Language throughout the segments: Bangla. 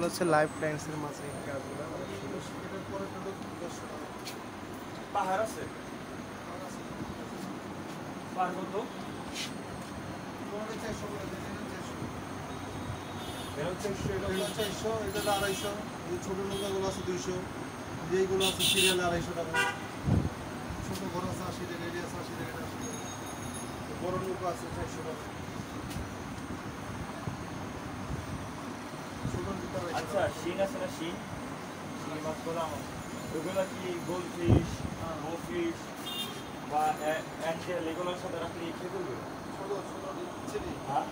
হচ্ছে লাইফ টাইমসের মাঝে পাহাড় আছে পাহাড় কত এটা 250 ছোট নৌকাগুলো আছে 200 যেগুলো আছে সিরিয়ালে 250 টাকা ছোট ঘর আছে 80 টাকা এরিয়া আছে 80 টাকা বড় নৌকা আছে 400 টাকা আচ্ছা শিং আছে না শিং শিং মাছ বলা ওগুলা কি গোলফিশ গোফিশ বা অ্যাঞ্জেল এগুলোর সাথে রাখলে খেতে দেবে ছোট ছোট চিনি হ্যাঁ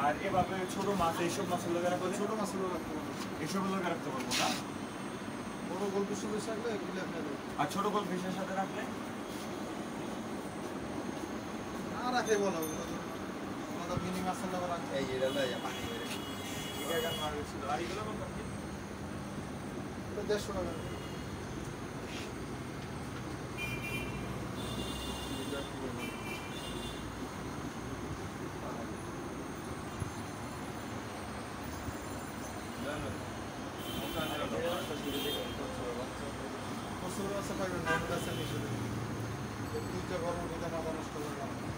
আর এভাবে ছোট মাছ এইসব মাছের লোকেরা করে ছোট মাছগুলো রাখতে পারবো এইসব লোকেরা রাখতে পারবো না বড় গল্পের সাথে রাখলে এগুলো আপনার আর ছোট গোলফিশের সাথে রাখলে না রাখে বলো আমাদের মিনি মাছের লোক রাখতে এই যে দাদা পানি ঠিক আছে মার ছিল আর এগুলো কত কি 150 টাকা পাইবেন না, দুইটা গরম দুইটা মাথা নষ্ট করে